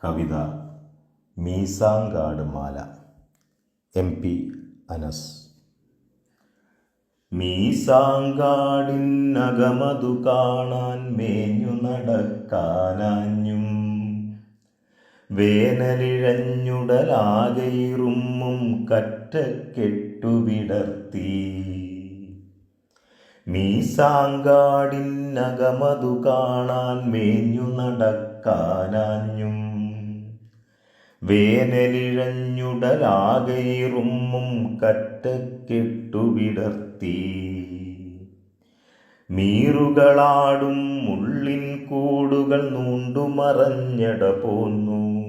കവിത മീസാങ്കാട് മാല. MP Anas. മീസാങ്കാടിനകമതു കാണാൻ മേഞ്ഞു നടക്കാനാഞ്ഞും വേനലിഴഞ്ഞുടലാകെയിറുമ്മും കറ്റക്കെട്ടുവിടർത്തി. മീസാങ്കാടിനകമതു കാണാൻ മേഞ്ഞു നടക്കാനാഞ്ഞും വേനലിഴഞ്ഞുടലാകെയിറുമ്മും കറ്റക്കെട്ടുവിടർത്തി. മീറുകളാടും മുള്ളിൻ കൂടുകൾ നൂണ്ടുമറഞ്ഞട പോന്നു.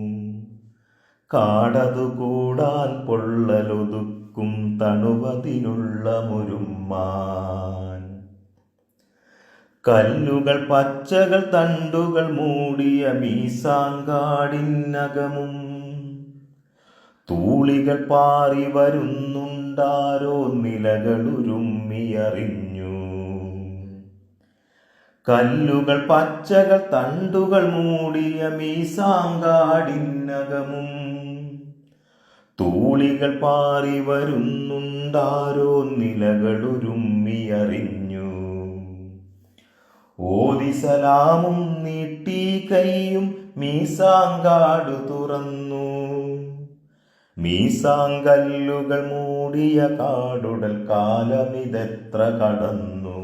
കാടതു കൂടാൻ പൊള്ളലൊതുക്കും തണുവതിലുള്ള മുരുമ്മാൻ. കല്ലുകൾ പച്ചകൾ തണ്ടുകൾ മൂടിയ മീസാങ്കാടിനകമും തൂളികൾ പാറി വരുന്നുണ്ടാരോ നിലകളുരുമ്മിയറിഞ്ഞു. കല്ലുകൾ പച്ചകൾ തണ്ടുകൾ മൂടിയ മീസാങ്കാടിനകമും തൂളികൾ പാറി വരുന്നുണ്ടാരോ നിലകളുരുമ്മിയറിഞ്ഞു. ഓതി സലാമും നീട്ടി കൈയും മീസാങ്കാടു തുറന്നു. മീസാങ്കല്ലുകൾ മൂടിയ കാടുടൽ കാലമിതെത്ര കടന്നു.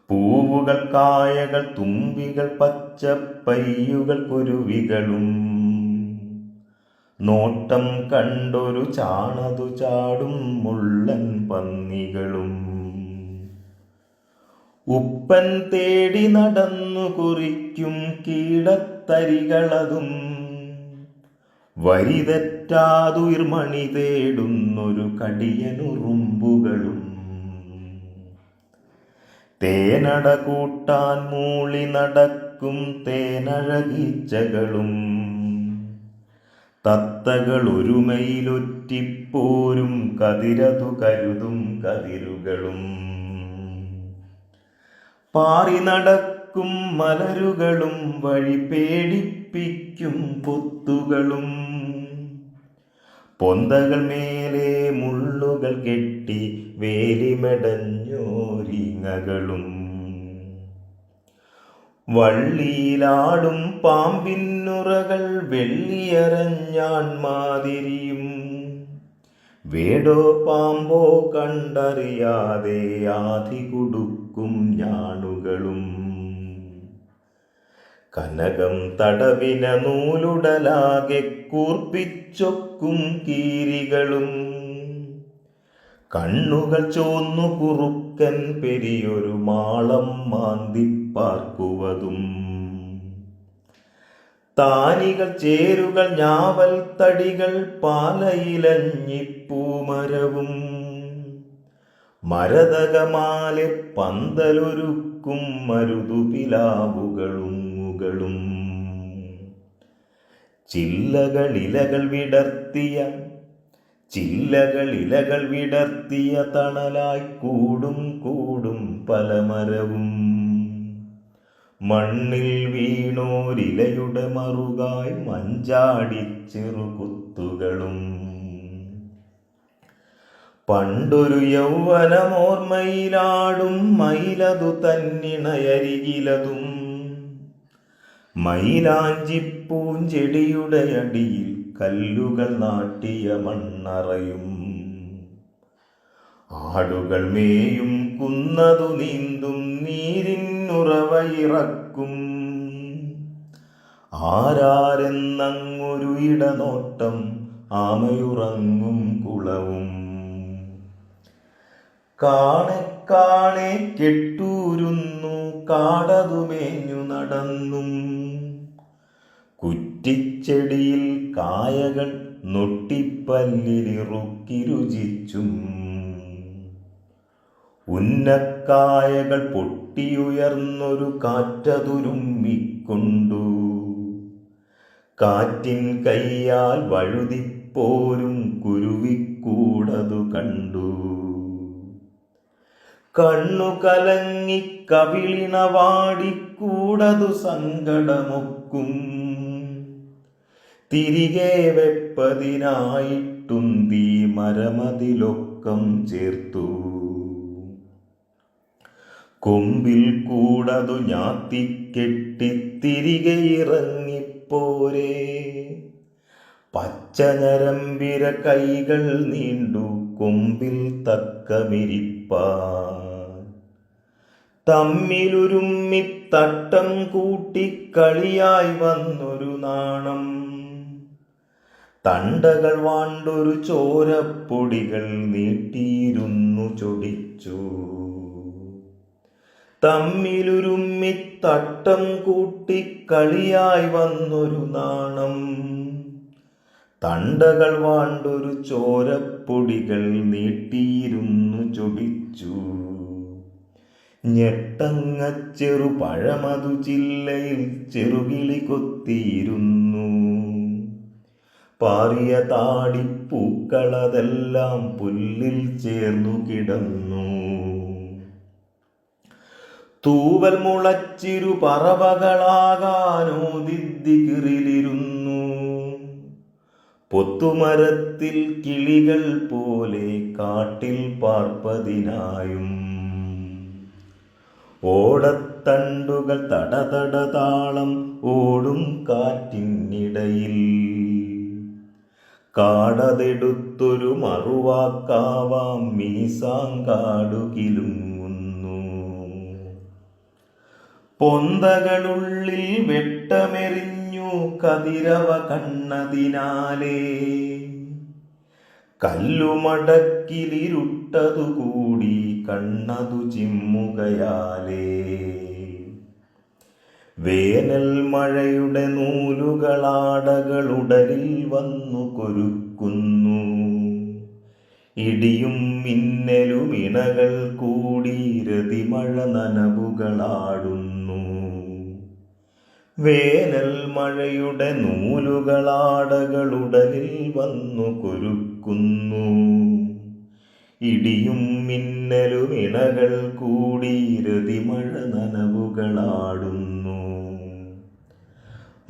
പൂവുകൾ കായകൾ തുമ്പികൾ പച്ചപ്പയ്യുകൾ കുരുവികളും നോട്ടം കണ്ടൊരു ചാണതു ചാടും മുള്ളൻ പന്നികളും. ഉപ്പൻ തേടി നടന്നു കുറിക്കും കീടത്തരികളതും വരിതെറ്റാതുയിർമണി തേടുന്നൊരു കടിയനുറുമ്പുകളും. തേനട കൂട്ടാൻ മൂളി നടക്കും തേനഴകീച്ചകളും തത്തകൾ ഒരുമയിലൊറ്റിപ്പോരും കതിരതു കരുതും കതിരുകളും. പാറി നടക്കും മലരുകളും വഴി പേടിപ്പിക്കും പൊത്തുകളും പൊന്തകൾ മേലെ മുള്ളുകൾ കെട്ടി വേലിമെടഞ്ഞോരിങ്ങകളും. വള്ളിയിലാടും പാമ്പിന്നുറകൾ വെള്ളിയരഞ്ഞാൻ മാതിരിയും വേടോ പാമ്പോ കണ്ടറിയാതെ ആധി കൊടുക്കും ഞാണുകളും. കനകം തടവിന നൂലുടലാകെ കൂർപ്പിച്ചൊക്കും കീരികളും കണ്ണുകൾ ചോന്നു കുറുക്കൻ പെരിയൊരു മാളം മാന്തിപ്പാർക്കുവതും. താനികൾ ചേരുകൾ ഞാവൽ തടികൾ പാലയിലഞ്ഞിപ്പൂമരവും മരതകമാലെ പന്തലൊരുക്കും മരുതുപിലാവുകളും ും ചില്ലകളിലകൾ വിടർത്തിയ തണലായി കൂടും പലമരവും. മണ്ണിൽ വീണോരിലയുടെ മറുകായി മഞ്ചാടിച്ചെറുകുത്തുകളും. പണ്ടൊരു യൗവനമോർമ്മയിലാടും മയിലതു തന്നിണയരികിലതും മൈലാഞ്ചിപ്പൂഞ്ചെടിയുടെ അടിയിൽ കല്ലുകൾ നാട്ടിയ മണ്ണറയും. ആടുകൾ മേയും കുന്നതു നീന്തും നീരിന്നുറവയിറക്കും. ആരാരെന്നങ്ങൊരു ഇടനോട്ടം ആമയുറങ്ങും കുളവും. കാണെ കാണെ കെട്ടൂരുന്നു കാടതുമേഞ്ഞു നടന്നും കുറ്റിച്ചെടിയിൽ കായകൾ നൊട്ടിപ്പല്ലിലിറുക്കി രുചിച്ചും. ഉന്നക്കായകൾ പൊട്ടിയുയർന്നൊരു കാറ്റതുരുമ്മിക്കൊണ്ടു. കാറ്റിൻ കയ്യാൽ വഴുതിപ്പോരും കുരുവിക്കൂടതു കണ്ടു. കണ്ണു കലങ്ങി കവിളിണവാടിക്കൂടതു സങ്കടമൊക്കും തിരികെ വെപ്പതിനായിട്ടുന്തി മരമതിലൊക്കം ചേർത്തു കൊമ്പിൽ കൂടതു ഞാത്തിക്കെട്ടി തിരികെ ഇറങ്ങിപ്പോരെ പച്ചഞരമ്പിര കൈകൾ നീണ്ടു കൊമ്പിൽ തക്കമിരിപ്പാൻ തമ്മിലുരുമ്മി തട്ടം കൂട്ടി കളിയായി വന്നൊരു നാണം തണ്ടകൾ വാണ്ടൊരു ചോരപ്പൊടികൾ നീട്ടിയിരുന്നു ചൊടിച്ചു തമ്മിലുരുമ്മി തട്ടം കൂട്ടി കളിയായി വന്നൊരു നാണം തണ്ടകൾ വാണ്ടൊരു ചോരപ്പൊടികൾ നീട്ടിയിരുന്നു ചൊടിച്ചു ഞെട്ടങ്ങ ചെറുപഴമതു ചില്ലയിൽ ചെറുകിളി കൊത്തിയിരുന്നു പാറിയ താടിപ്പൂക്കളതെല്ലാം പുല്ലിൽ ചേർന്നു കിടന്നു തൂവൽ മുളച്ചിരു പറവകളാകാനോ ദിദ്ദികിറിലിരുന്നു പൊത്തുമരത്തിൽ കിളികൾ പോലെ കാട്ടിൽ പാർപ്പതിനായും ഓടത്തണ്ടുകൾ തടതട താളം ഓടും കാറ്റിനിടയിൽ കാടതെടുത്തൊരു മറുവാക്കാവാം മീസാങ്കാടു കിലുങ്ങുന്നു പൊന്തകളുള്ളിൽ വെട്ടമെറിഞ്ഞു കതിരവ കണ്ണതിനാലേ കല്ലുമടക്കിലിരുട്ടതുകൂടി കണ്ണതു ചിമ്മുകയാലേ വേനൽ മഴയുടെ നൂലുകളാടകളുടലിൽ വന്നു കൊരുക്കുന്നു ഇടിയും മിന്നലും ഇണകൾ കൂടി രതിമഴ നനവുകളാടുന്നു വേനൽ മഴയുടെ നൂലുകളാടകളുടലിൽ വന്നു കൊരുക്കുന്നു ഇടിയും മിന്നലും ഇണകൾ കൂടി രതിമഴ നനവുകളാടുന്നു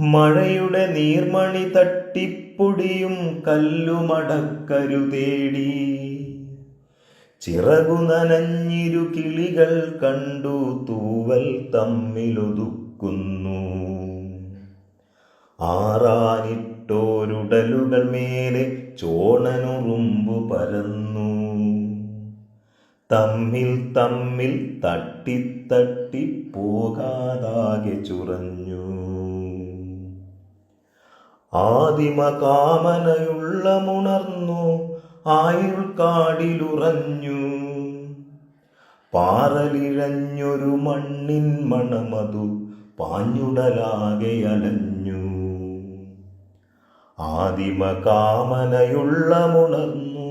മഴയുടെ നീർമണി തട്ടിപ്പൊടിയും കല്ലുമടക്കരു തേടി ചിറകു നനഞ്ഞിരു കിളികൾ കണ്ടു തൂവൽ തമ്മിലൊതുക്കുന്നു ആറാനിട്ടോരുടലുകൾ മേലെ ചോണനുറുമ്പു പരന്നു തമ്മിൽ തമ്മിൽ തട്ടിത്തട്ടി പോകാതാകെ ചുറഞ്ഞു ആദിമകാമനയുള്ളമുണർന്നു ആയുൾക്കാടിലുറഞ്ഞു പാറലിഴഞ്ഞൊരു മണ്ണിൻ മണമതു പാഞ്ഞുടലാകെ അലഞ്ഞു ആദിമകാമനയുള്ളമുണർന്നു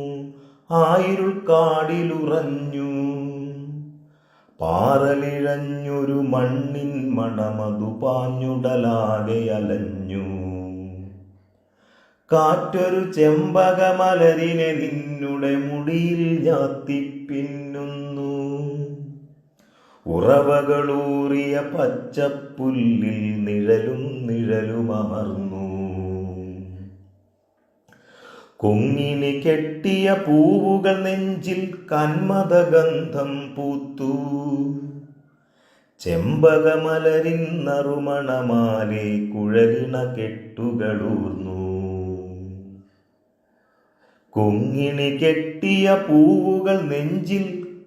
ആയുൾക്കാടിലുറഞ്ഞു പാറലിഴഞ്ഞൊരു മണ്ണിൻ മണമതു പാഞ്ഞുടലാകെ അലഞ്ഞു കാറ്റൊരു ചെമ്പകമലരിനെ നിന്നുടെ മുടിയിൽ ഞാത്തിപ്പിന്നുന്നു ഉറവകളൂറിയ പച്ചപ്പുല്ലിൽ നിഴലുമമർന്നു കുങ്ങിണി കെട്ടിയ പൂവുകൾ നെഞ്ചിൽ കന്മദഗന്ധം പൂത്തു ചെമ്പകമലരിൻ നറുമണമാലെ കുഴലിണ കെട്ടുകളൂർന്നു കുങ്ങിണി കെട്ടിയ പൂവുകൾ നെഞ്ചിൽ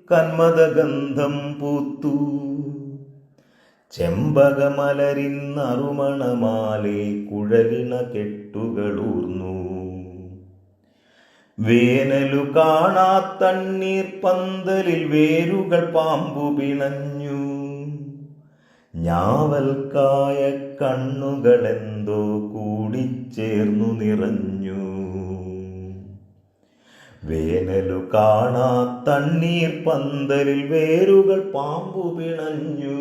കന്മദഗന്ധം പൂത്തു ചെമ്പകമലരിൻ നറുമണമാലെ കുഴലിണ കെട്ടുകളൂർന്നു വേനലു കാണാത്തണ്ണീർ പന്തലിൽ വേരുകൾ പാമ്പു പിണഞ്ഞു ഞാവൽക്കായ കണ്ണുകളെന്തോ കൂടിച്ചേർന്നു നിറഞ്ഞു വേനലു കാണാത്തണ്ണീർ പന്തലിൽ വേരുകൾ പാമ്പു പിണഞ്ഞു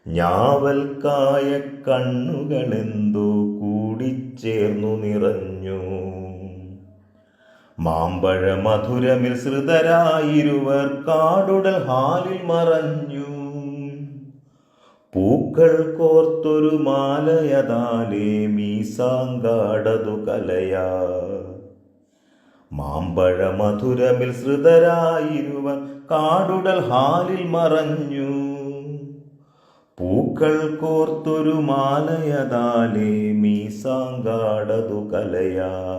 ഞാവൽക്കായ കണ്ണുകളെന്തോ കൂടിച്ചേർന്നു നിറഞ്ഞു മാമ്പഴ മധുരമിൽ ശ്രുതരായിരുവർ കാടുടൽ ഹാലിൽ മറഞ്ഞു. പൂക്കൾ കോർത്തൊരു മാലയതാലേ മീസാങ്കാടതു കലയാ. മാമ്പഴ മധുരമിൽ ശ്രുതരായിരുവർ കാടുടൽ ഹാലിൽ മറഞ്ഞു. പൂക്കൾ കോർത്തൊരു മാലയതാലേ മീസാങ്കാടതു കലയാ.